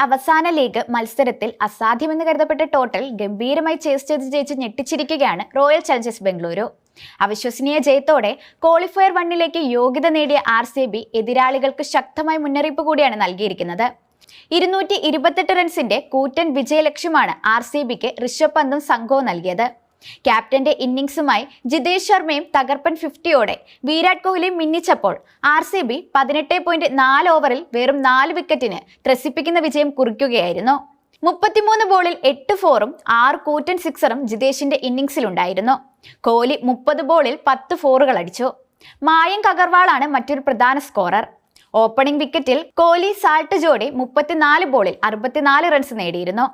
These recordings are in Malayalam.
അവസാന ലീഗ് മത്സരത്തിൽ അസാധ്യമെന്ന് കരുതപ്പെട്ട ടോട്ടൽ ഗംഭീരമായി ചേസ് ചെയ്ത് ജയിച്ച് ഞെട്ടിച്ചിരിക്കുകയാണ് റോയൽ ചലഞ്ചേഴ്സ് ബംഗളൂരു. അവിശ്വസനീയ ജയത്തോടെ ക്വാളിഫയർ 1 യോഗ്യത നേടിയ RCB എതിരാളികൾക്ക് ശക്തമായ മുന്നറിയിപ്പ് കൂടിയാണ് നൽകിയിരിക്കുന്നത്. 228 റൺസിന്റെ കൂറ്റൻ വിജയലക്ഷ്യമാണ് RCBക്ക് ഋഷഭ് പന്തും സംഘവും നൽകിയത്. ക്യാപ്റ്റന്റെ ഇന്നിംഗ്സുമായി ജിതേഷ് ശർമ്മയും തകർപ്പൻ 50യോടെ വിരാട് കോഹ്ലിയും മിന്നിച്ചപ്പോൾ RCB 18.4 ഓവറിൽ വെറും 4 വിക്കറ്റിന് ത്രസിപ്പിക്കുന്ന വിജയം കുറിക്കുകയായിരുന്നു. 33 ബോളിൽ 8 ഫോറും 6 കൂറ്റൻ സിക്സറും ജിതേഷിന്റെ ഇന്നിംഗ്സിലുണ്ടായിരുന്നു. കോഹ്ലി 30 ബോളിൽ 10 ഫോറുകൾ അടിച്ചു. മായങ്ക് അഗർവാളാണ് മറ്റൊരു പ്രധാന സ്കോറർ. ഓപ്പണിംഗ് വിക്കറ്റിൽ കോഹ്ലി സാൾട്ട് ജോഡി 34 ബോളിൽ 64 റൺസ് നേടിയിരുന്നു.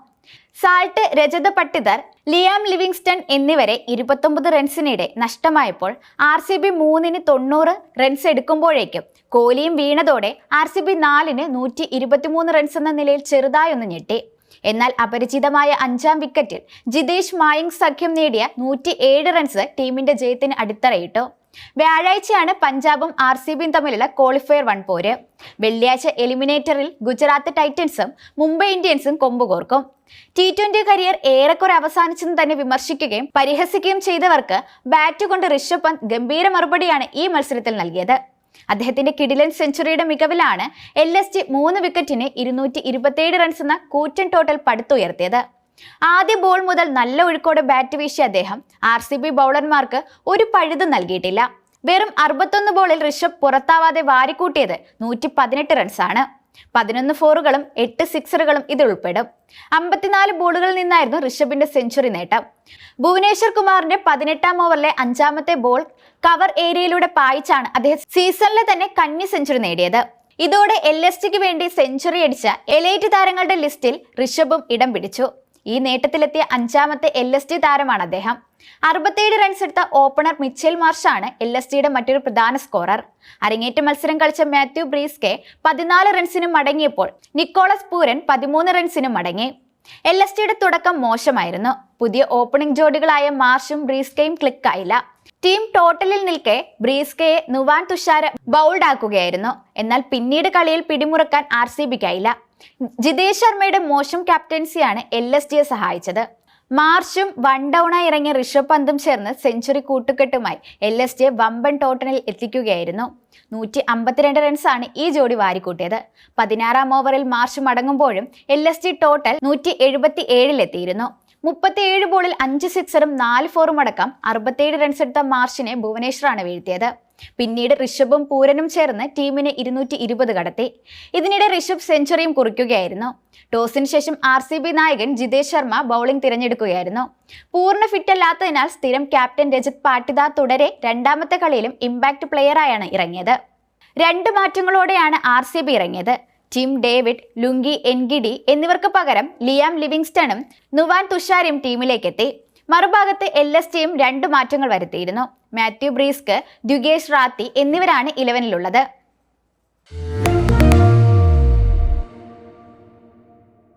Salt, Rajat Patidar, Liam Livingstone എന്നിവരെ 29 റൺസിനിടെ നഷ്ടമായപ്പോൾ RCB 3-ന് 90 റൺസ് എടുക്കുമ്പോഴേക്കും കോഹ്ലിയും വീണതോടെ RCB 4-ന് 123 റൺസ് എന്ന നിലയിൽ ചെറുതായൊന്ന് ഞെട്ടി. എന്നാൽ അപരിചിതമായ 5-ാം വിക്കറ്റിൽ ജിതേഷ് മായങ്ക് സഖ്യം നേടിയ 107 റൺസ് ടീമിന്റെ ജയത്തിന് അടിത്തറയിട്ടു. വ്യാഴാഴ്ചയാണ് പഞ്ചാബും RCBയും തമ്മിലുള്ള ക്വാളിഫയർ 1 പോര്. വെള്ളിയാഴ്ച എലിമിനേറ്ററിൽ ഗുജറാത്ത് ടൈറ്റൻസും മുംബൈ ഇന്ത്യൻസും കൊമ്പുകോർക്കും. T20 കരിയർ ഏറെക്കുറെ അവസാനിച്ചെന്ന് തന്നെ വിമർശിക്കുകയും പരിഹസിക്കുകയും ചെയ്തവർക്ക് ബാറ്റ് കൊണ്ട് ഋഷഭ് പന്ത് ഗംഭീര മറുപടിയാണ് ഈ മത്സരത്തിൽ നൽകിയത്. അദ്ദേഹത്തിന്റെ കിടിലൻ സെഞ്ചുറിയുടെ മികവിലാണ് LSG 3 വിക്കറ്റിന് 227 റൺസ് എന്ന കൂറ്റൻ ടോട്ടൽ പടുത്തുയർത്തിയത്. ആദ്യ ബോൾ മുതൽ നല്ല ഒഴുക്കോടെ ബാറ്റ് വീശിയ അദ്ദേഹം RCB ബൗളർമാർക്ക് ഒരു പഴുതും നൽകിയിട്ടില്ല. വെറും 61 ബോളിൽ ഋഷഭ് പുറത്താവാതെ വാരിക്കൂട്ടിയത് 118 റൺസാണ്. 11 ഫോറുകളും 8 സിക്സറുകളും ഇതിൽ ഉൾപ്പെടും. 54 ബോളുകളിൽ നിന്നായിരുന്നു ഋഷഭിന്റെ സെഞ്ചുറി നേട്ടം. ഭുവനേശ്വർ കുമാറിന്റെ 18-ാം ഓവറിലെ 5-ാമത്തെ ബോൾ കവർ ഏരിയയിലൂടെ പായിച്ചാണ് അദ്ദേഹം സീസണിലെ തന്നെ കന്നി സെഞ്ചുറി നേടിയത്. ഇതോടെ LSGക്ക് വേണ്ടി സെഞ്ചുറി അടിച്ച എലൈറ്റ് താരങ്ങളുടെ ലിസ്റ്റിൽ ഋഷഭും ഇടം പിടിച്ചു. ഈ നേട്ടത്തിലെത്തിയ 5-ാമത്തെ LSG താരമാണ് അദ്ദേഹം. 67 റൺസ് എടുത്ത ഓപ്പണർ മിച്ചൽ മാർഷാണ് LSGയുടെ മറ്റൊരു പ്രധാന സ്കോറർ. അരങ്ങേറ്റ മത്സരം കളിച്ച മാത്യു ബ്രീസ്കെ 14 റൺസിനും മടങ്ങിയപ്പോൾ നിക്കോളസ് പൂരൻ 13 റൺസിനും മടങ്ങി. LSGയുടെ തുടക്കം മോശമായിരുന്നു. പുതിയ ഓപ്പണിംഗ് ജോഡികളായ മാർഷും ബ്രീസ്കയും ക്ലിക്കായില്ല. ടീം ടോട്ടലിൽ നിൽക്കെ ബ്രീസ്കയെ നുവാൻ തുഷാര ബൗൾഡ് ആക്കുകയായിരുന്നു. എന്നാൽ പിന്നീട് കളിയിൽ പിടിമുറുക്കാൻ RCBക്കായില്ല. ജിതേഷ് ശർമ്മയുടെ മോശം ക്യാപ്റ്റൻസിയാണ് LSGയെ സഹായിച്ചത്. മാർച്ചും 1 ഡൗണായി ഇറങ്ങിയ ഋഷഭ് പന്തും ചേർന്ന് സെഞ്ചുറി കൂട്ടുകെട്ടുമായി LSGയെ വമ്പൻ ടോട്ടലിൽ എത്തിക്കുകയായിരുന്നു. 152 റൺസാണ് ഈ ജോഡി വാരിക്കൂട്ടിയത്. 16-ാം ഓവറിൽ മാർച്ച് മടങ്ങുമ്പോഴും LSG ടോട്ടൽ 177-ലെത്തിയിരുന്നു. 37 ബോളിൽ 5 സിക്സറും 4 ഫോറും അടക്കം 67 റൺസ് എടുത്ത മാർച്ചിനെ ഭുവനേശ്വറാണ് വീഴ്ത്തിയത്. പിന്നീട് ഋഷഭും പൂരനും ചേർന്ന് ടീമിന് 220 കടത്തി. ഇതിനിടെ ഋഷഭ് സെഞ്ചുറിയും കുറിക്കുകയായിരുന്നു. ടോസിന് ശേഷം RCB നായകൻ ജിതേഷ് ശർമ്മ ബൗളിംഗ് തിരഞ്ഞെടുക്കുകയായിരുന്നു. പൂർണ്ണ ഫിറ്റ് അല്ലാത്തതിനാൽ സ്ഥിരം ക്യാപ്റ്റൻ രജത് പാട്ടിദാർ തുടരെ 2-ാമത്തെ കളിയിലും ഇമ്പാക്ട് പ്ലെയറായാണ് ഇറങ്ങിയത്. 2 മാറ്റങ്ങളോടെയാണ് RCB ഇറങ്ങിയത്. ടിം ഡേവിഡ്, ലുങ്കി എൻഗിഡി എന്നിവർക്ക് പകരം ലിയാം ലിവിങ്സ്റ്റണും നുവാൻ തുഷാരയും ടീമിലേക്കെത്തി. മറുഭാഗത്ത് LSGയും 2 മാറ്റങ്ങൾ വരുത്തിയിരുന്നു. മാത്യു ബ്രീസ്ക്, ദ്യുഗേഷ് റാത്തി എന്നിവരാണ് 11-ലുള്ളത്.